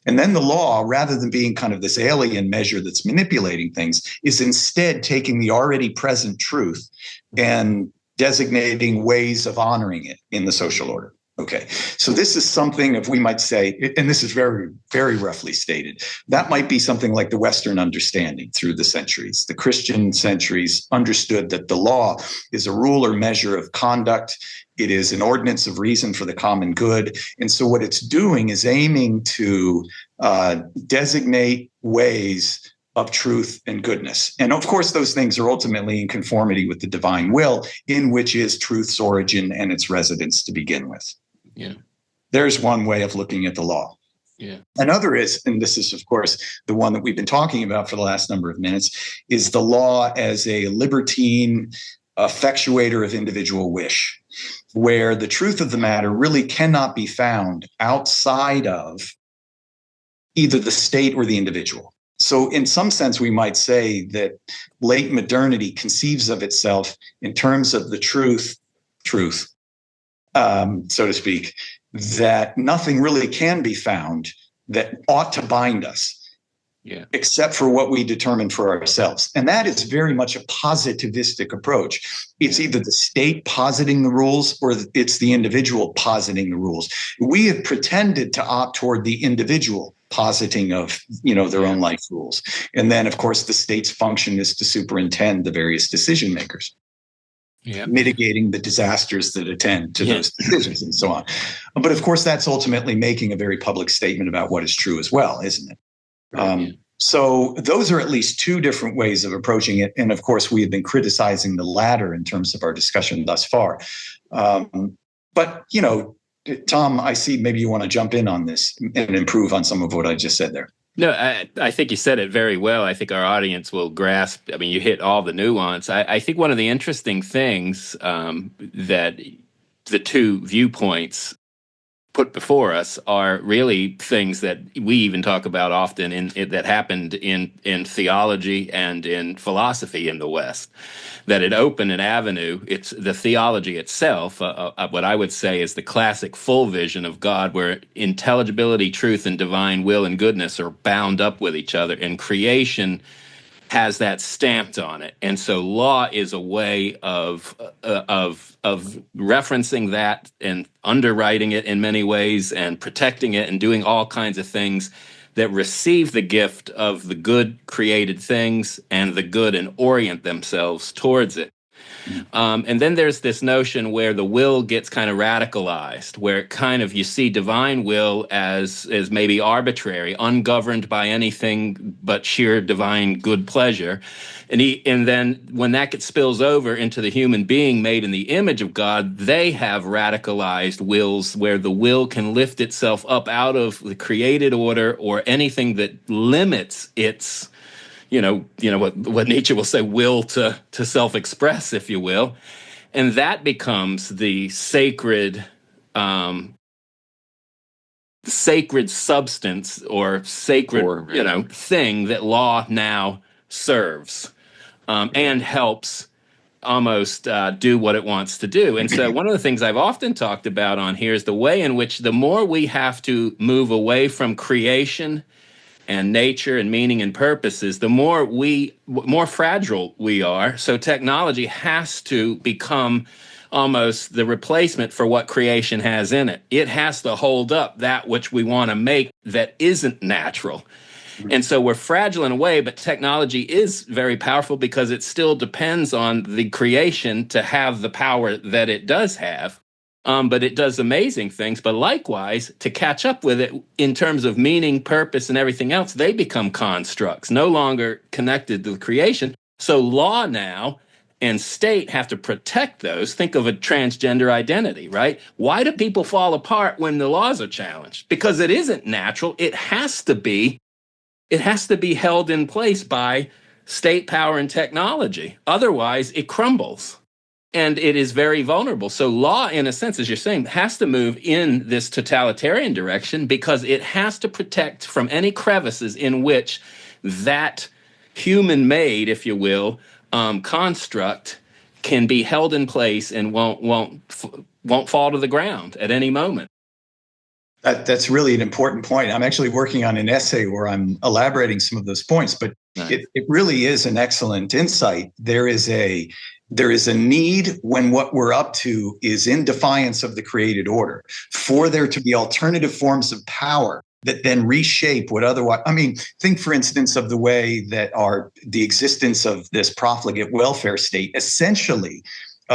And then the law, rather than being kind of this alien measure that's manipulating things, is instead taking the already present truth and designating ways of honoring it in the social order. Okay, so this is something, if we might say, and this is very, very roughly stated, that might be something like the Western understanding through the centuries. The Christian centuries understood that the law is a rule or measure of conduct. It is an ordinance of reason for the common good. And so what it's doing is aiming to designate ways of truth and goodness. And of course, those things are ultimately in conformity with the divine will, in which is truth's origin and its residence to begin with. Yeah. There's one way of looking at the law. Yeah. Another is, and this is, of course, the one that we've been talking about for the last number of minutes, is the law as a libertine effectuator of individual wish, where the truth of the matter really cannot be found outside of either the state or the individual. So in some sense, we might say that late modernity conceives of itself in terms of the truth, so to speak, that nothing really can be found that ought to bind us, except for what we determine for ourselves. And that is very much a positivistic approach. It's either the state positing the rules or it's the individual positing the rules. We have pretended to opt toward the individual positing of, their own life rules. And then, of course, the state's function is to superintend the various decision makers, mitigating the disasters that attend to those decisions and so on. But of course, that's ultimately making a very public statement about what is true as well, isn't it? So those are at least two different ways of approaching it. And of course, we have been criticizing the latter in terms of our discussion thus far. But, Tom, I see maybe you want to jump in on this and improve on some of what I just said there. No, I think you said it very well. I think our audience will grasp. I mean, you hit all the nuance. I think one of the interesting things that the two viewpoints put before us are really things that we even talk about often that happened in theology and in philosophy in the West, that it opened an avenue. It's the theology itself, what I would say is the classic full vision of God, where intelligibility, truth, and divine will and goodness are bound up with each other, and creation has that stamped on it. And so law is a way of referencing that and underwriting it in many ways and protecting it and doing all kinds of things that receive the gift of the good created things and the good and orient themselves towards it. And then there's this notion where the will gets kind of radicalized, where you see divine will as maybe arbitrary, ungoverned by anything but sheer divine good pleasure. And then when that spills over into the human being made in the image of God, they have radicalized wills where the will can lift itself up out of the created order or anything that limits its what Nietzsche will say, will to self-express, if you will. And that becomes the sacred substance or sacred, thing that law now serves and helps almost do what it wants to do. And so one of the things I've often talked about on here is the way in which the more we have to move away from creation and nature and meaning and purposes, the more fragile we are. So technology has to become almost the replacement for what creation has in it. It has to hold up that which we want to make that isn't natural. And so we're fragile in a way, but technology is very powerful because it still depends on the creation to have the power that it does have. But it does amazing things. But likewise, to catch up with it in terms of meaning, purpose, and everything else, they become constructs, no longer connected to the creation. So law now and state have to protect those. Think of a transgender identity, right? Why do people fall apart when the laws are challenged? Because it isn't natural. It has to be held in place by state power and technology. Otherwise, it crumbles. And it is very vulnerable. So law, in a sense, as you're saying, has to move in this totalitarian direction because it has to protect from any crevices in which that human-made, if you will, construct can be held in place and won't fall to the ground at any moment. That's really an important point. I'm actually working on an essay where I'm elaborating some of those points, but Nice. it really is an excellent insight. There is a need when what we're up to is in defiance of the created order for there to be alternative forms of power that then reshape what otherwise, think for instance of the way that the existence of this profligate welfare state essentially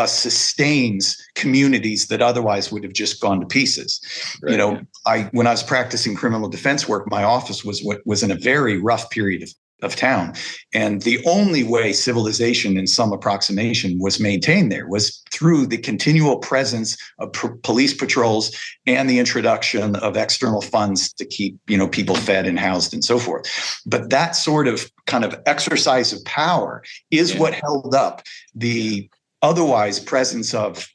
sustains communities that otherwise would have just gone to pieces. Right, When I was practicing criminal defense work, my office was in a very rough period of town. And the only way civilization in some approximation was maintained there was through the continual presence of police patrols and the introduction of external funds to keep, people fed and housed and so forth. But that sort of kind of exercise of power is what held up the otherwise presence of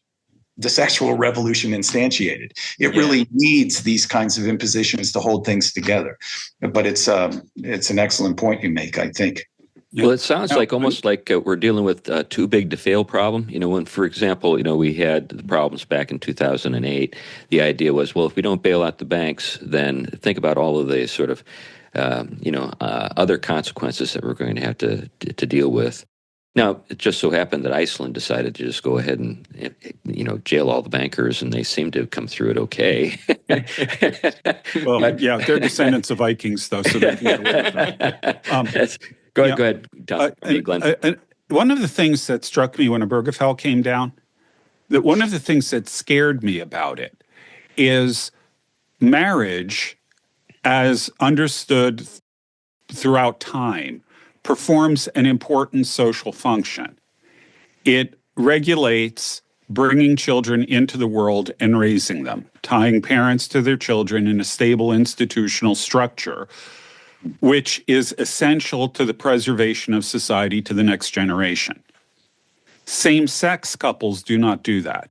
the sexual revolution instantiated. It really needs these kinds of impositions to hold things together. But it's an excellent point you make, I think. Well, it sounds like almost like we're dealing with a too big to fail problem. When, for example, we had the problems back in 2008. The idea was, well, if we don't bail out the banks, then think about all of the sort of, other consequences that we're going to have to deal with. Now, it just so happened that Iceland decided to just go ahead and jail all the bankers, and they seem to have come through it okay. Well, they're descendants of Vikings, though, so they can get away with that. Go ahead, Glenn. One of the things that struck me when Obergefell came down, that one of the things that scared me about it is marriage, as understood throughout time, performs an important social function. It regulates bringing children into the world and raising them, tying parents to their children in a stable institutional structure, which is essential to the preservation of society to the next generation. Same-sex couples do not do that.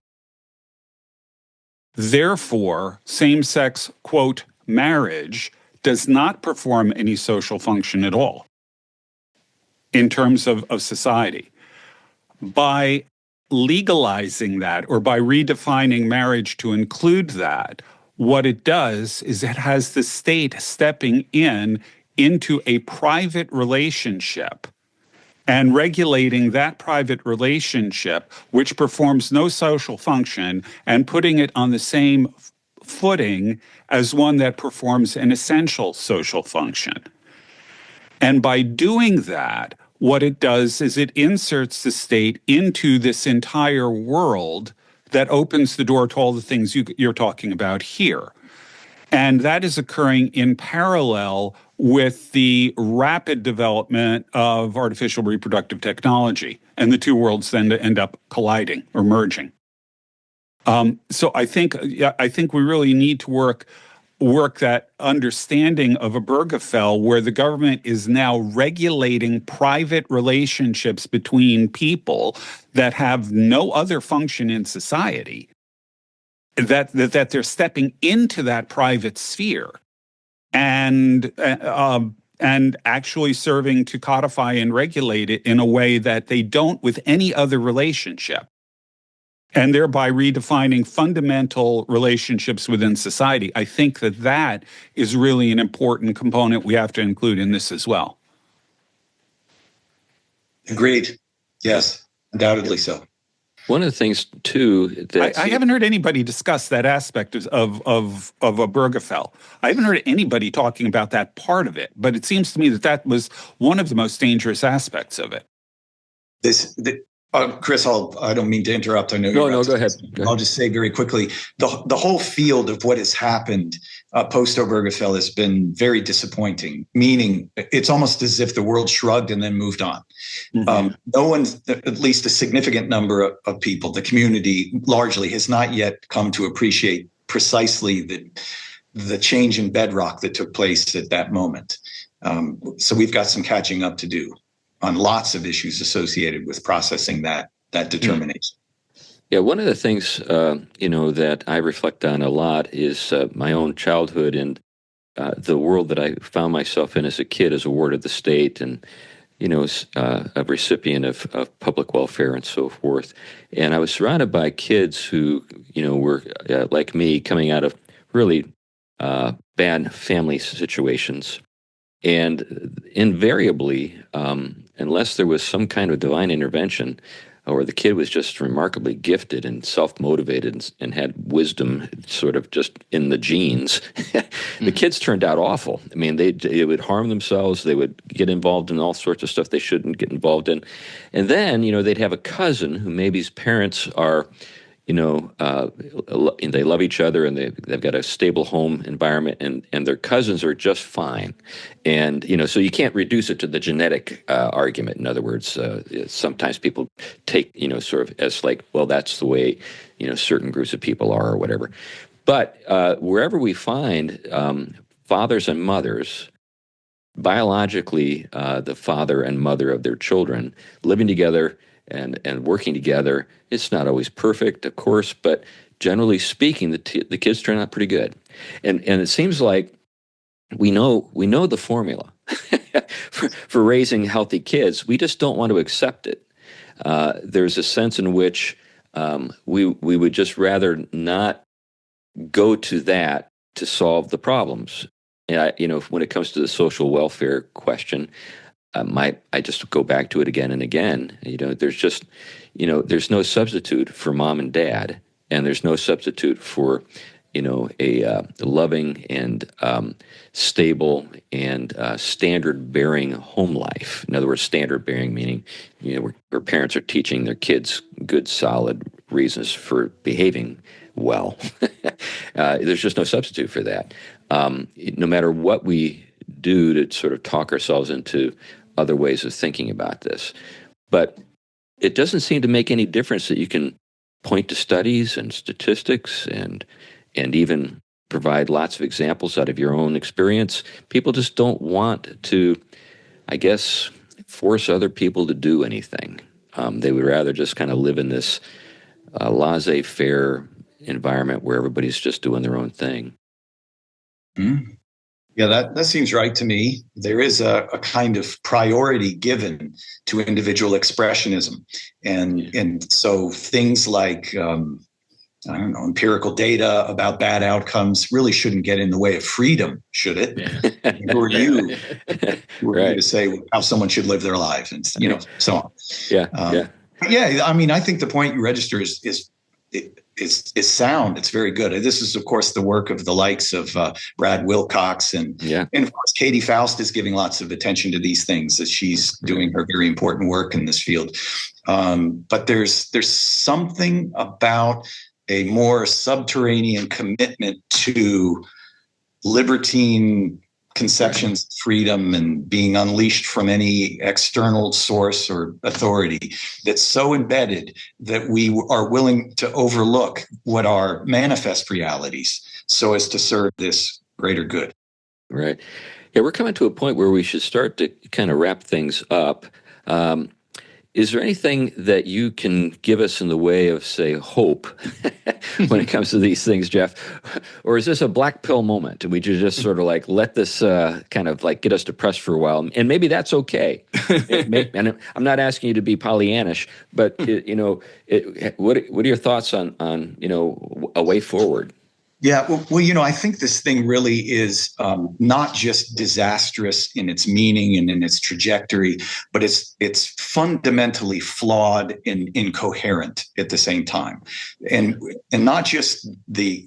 Therefore, same-sex, quote, marriage does not perform any social function at all in terms of society. By legalizing that or by redefining marriage to include that, what it does is it has the state stepping into a private relationship and regulating that private relationship, which performs no social function, and putting it on the same footing as one that performs an essential social function. And by doing that, what it does is it inserts the state into this entire world that opens the door to all the things you're talking about here. And that is occurring in parallel with the rapid development of artificial reproductive technology. And the two worlds then end up colliding or merging. So I think we really need to work that understanding of Obergefell, where the government is now regulating private relationships between people that have no other function in society, that they're stepping into that private sphere and actually serving to codify and regulate it in a way that they don't with any other relationship, and thereby redefining fundamental relationships within society. I think that is really an important component we have to include in this as well. Agreed. Yes, undoubtedly so. One of the things too that I haven't heard anybody discuss that aspect of Obergefell. I haven't heard anybody talking about that part of it, but it seems to me that was one of the most dangerous aspects of it. Chris, I don't mean to interrupt. I know no, go ahead. I'll just say very quickly, the whole field of what has happened post-Obergefell has been very disappointing, meaning it's almost as if the world shrugged and then moved on. Mm-hmm. No one, at least a significant number of people, the community largely, has not yet come to appreciate precisely the change in bedrock that took place at that moment. So we've got some catching up to do on lots of issues associated with processing that determination. Yeah, one of the things that I reflect on a lot is my own childhood and the world that I found myself in as a kid, as a ward of the state, and a recipient of public welfare and so forth. And I was surrounded by kids who were like me, coming out of really bad family situations. And invariably, unless there was some kind of divine intervention, or the kid was just remarkably gifted and self-motivated and had wisdom sort of just in the genes, the kids turned out awful. I mean, they would harm themselves. They would get involved in all sorts of stuff they shouldn't get involved in. And then, they'd have a cousin who maybe his parents are they love each other and they've got a stable home environment, and their cousins are just fine. And, so you can't reduce it to the genetic argument. In other words, sometimes people take, sort of as like, well, that's the way, certain groups of people are or whatever. But wherever we find fathers and mothers, biologically the father and mother of their children living together and working together, it's not always perfect, of course, but generally speaking, the kids turn out pretty good. And it seems like we know the formula for raising healthy kids. We just don't want to accept it. There's a sense in which we would just rather not go to that to solve the problems. When it comes to the social welfare question, I just go back to it again and again. There's just, there's no substitute for mom and dad, and there's no substitute for, a loving and stable and standard-bearing home life. In other words, standard-bearing meaning, where parents are teaching their kids good, solid reasons for behaving well. There's just no substitute for that. No matter what we do to sort of talk ourselves into other ways of thinking about this. But it doesn't seem to make any difference that you can point to studies and statistics and even provide lots of examples out of your own experience. People just don't want to, I guess, force other people to do anything. They would rather just kind of live in this laissez-faire environment where everybody's just doing their own thing. Mm-hmm. Yeah, that seems right to me. There is a kind of priority given to individual expressionism. And so things like, empirical data about bad outcomes really shouldn't get in the way of freedom, should it? Yeah. Who are you to say how someone should live their lives and, so on. Yeah. Yeah, I mean, I think the point you register is sound. It's very good. This is, of course, the work of the likes of Brad Wilcox and of course, Katie Faust is giving lots of attention to these things as she's doing her very important work in this field. But there's something about a more subterranean commitment to libertine conceptions of freedom and being unleashed from any external source or authority that's so embedded that we are willing to overlook what are manifest realities so as to serve this greater good. Right. Yeah, we're coming to a point where we should start to kind of wrap things up. Is there anything that you can give us in the way of, say, hope when it comes to these things, Jeff? Or is this a black pill moment? And we just sort of like let this kind of like get us depressed for a while? And maybe that's okay. And I'm not asking you to be Pollyannish, but, what are your thoughts on a way forward? Yeah, well, I think this thing really is not just disastrous in its meaning and in its trajectory, but it's fundamentally flawed and incoherent at the same time, and not just the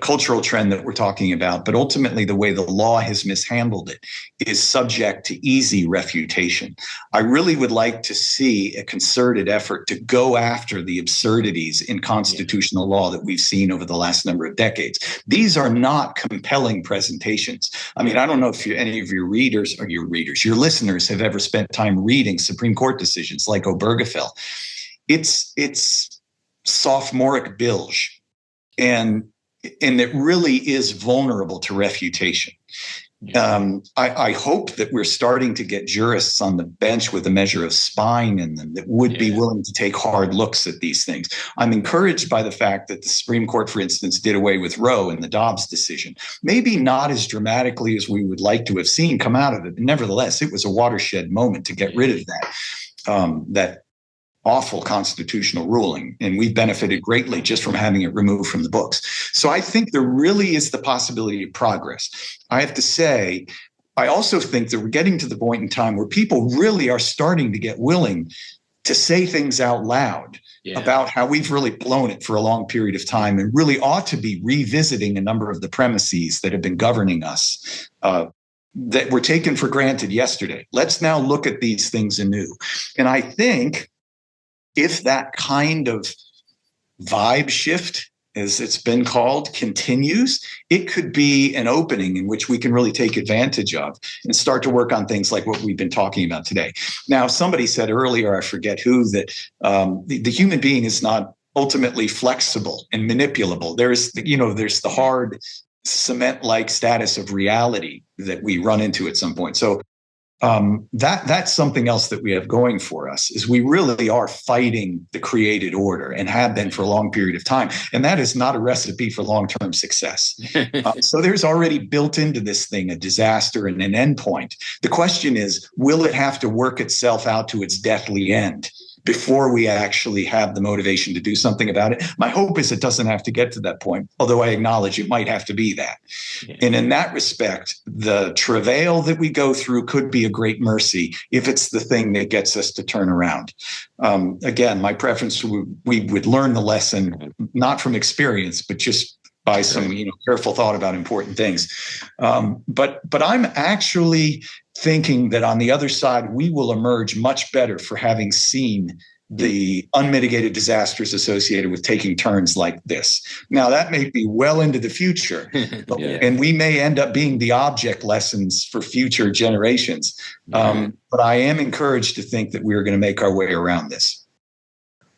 cultural trend that we're talking about, but ultimately the way the law has mishandled it is subject to easy refutation. I really would like to see a concerted effort to go after the absurdities in constitutional law that we've seen over the last number of decades. These are not compelling presentations. I mean, I don't know if any of your listeners have ever spent time reading Supreme Court decisions like Obergefell. It's sophomoric bilge, and it really is vulnerable to refutation. I hope that we're starting to get jurists on the bench with a measure of spine in them that would be willing to take hard looks at these things. I'm encouraged by the fact that the Supreme Court, for instance, did away with Roe in the Dobbs decision. Maybe not as dramatically as we would like to have seen come out of it, but nevertheless, it was a watershed moment to get rid of that awful constitutional ruling, and we've benefited greatly just from having it removed from the books. So I think there really is the possibility of progress. I have to say, I also think that we're getting to the point in time where people really are starting to get willing to say things out loud about how we've really blown it for a long period of time and really ought to be revisiting a number of the premises that have been governing us that were taken for granted yesterday. Let's now look at these things anew. And I think if that kind of vibe shift, as it's been called, continues, it could be an opening in which we can really take advantage of and start to work on things like what we've been talking about today. Now, somebody said earlier, I forget who, that the human being is not ultimately flexible and manipulable. There's the hard cement-like status of reality that we run into at some point. So that's something else that we have going for us, is we really are fighting the created order and have been for a long period of time. And that is not a recipe for long-term success. So there's already built into this thing a disaster and an endpoint. The question is, will it have to work itself out to its deathly end before we actually have the motivation to do something about it? My hope is it doesn't have to get to that point, although I acknowledge it might have to be that. Yeah. And in that respect, the travail that we go through could be a great mercy if it's the thing that gets us to turn around. Again, my preference, we would learn the lesson, not from experience, but just by some careful thought about important things. But I'm actually thinking that on the other side, we will emerge much better for having seen the unmitigated disasters associated with taking turns like this. Now, that may be well into the future, and we may end up being the object lessons for future generations. But I am encouraged to think that we're going to make our way around this.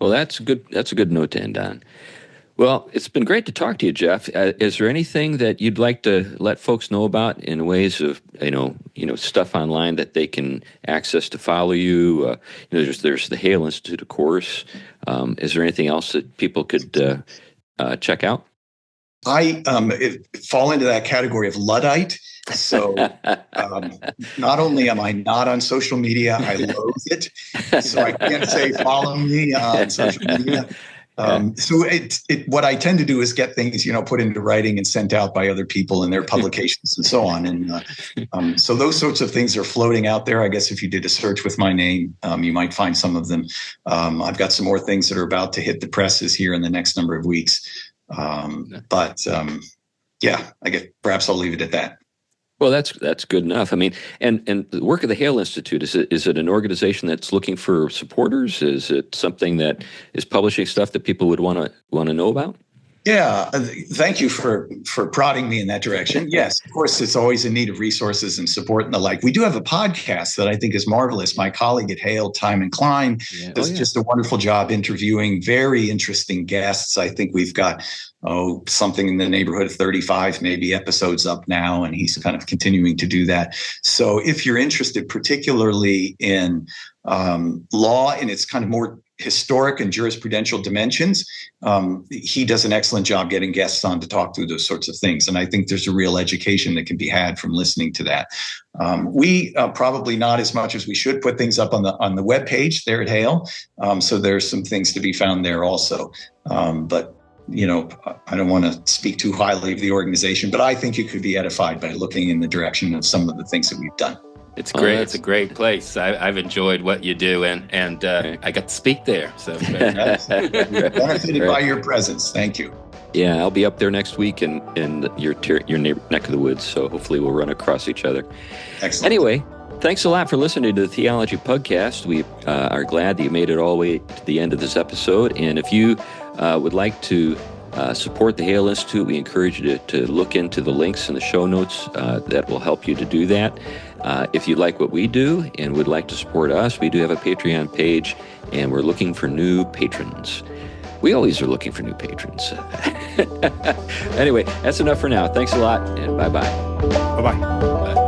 Well, that's a good note to end on. Well, it's been great to talk to you, Jeff. Is there anything that you'd like to let folks know about in ways of, stuff online that they can access to follow you? There's the Hale Institute, of course. Is there anything else that people could check out? I fall into that category of Luddite. So not only am I not on social media, I loathe it. So I can't say follow me on social media. So what I tend to do is get things, put into writing and sent out by other people in their publications and so on. And so those sorts of things are floating out there. I guess if you did a search with my name, you might find some of them. I've got some more things that are about to hit the presses here in the next number of weeks. I guess perhaps I'll leave it at that. Well, that's good enough. I mean, and the work of the Hale Institute, is it an organization that's looking for supporters? Is it something that is publishing stuff that people would want to know about? Yeah, thank you for prodding me in that direction. Yes, of course, it's always in need of resources and support and the like. We do have a podcast that I think is marvelous. My colleague at Hale, Time and Klein, does just a wonderful job interviewing very interesting guests. I think we've got something in the neighborhood of 35 maybe episodes up now, and he's kind of continuing to do that. So if you're interested particularly in law in its kind of more historic and jurisprudential dimensions, he does an excellent job getting guests on to talk through those sorts of things. And I think there's a real education that can be had from listening to that. We probably not as much as we should put things up on the webpage there at Hale. So there's some things to be found there also. But I don't want to speak too highly of the organization, but I think you could be edified by looking in the direction of some of the things that we've done. It's great. It's a great place. I've enjoyed what you do, and I got to speak there. So benefited by your presence. Thank you. Yeah, I'll be up there next week in your neck of the woods. So hopefully we'll run across each other. Excellent. Anyway, thanks a lot for listening to the Theology Pugcast. We are glad that you made it all the way to the end of this episode. And if you would like to support the Hale Institute, we encourage you to look into the links in the show notes that will help you to do that. If you like what we do and would like to support us, we do have a Patreon page, and we're looking for new patrons. We always are looking for new patrons. Anyway, that's enough for now. Thanks a lot, and bye-bye. Bye-bye. Bye.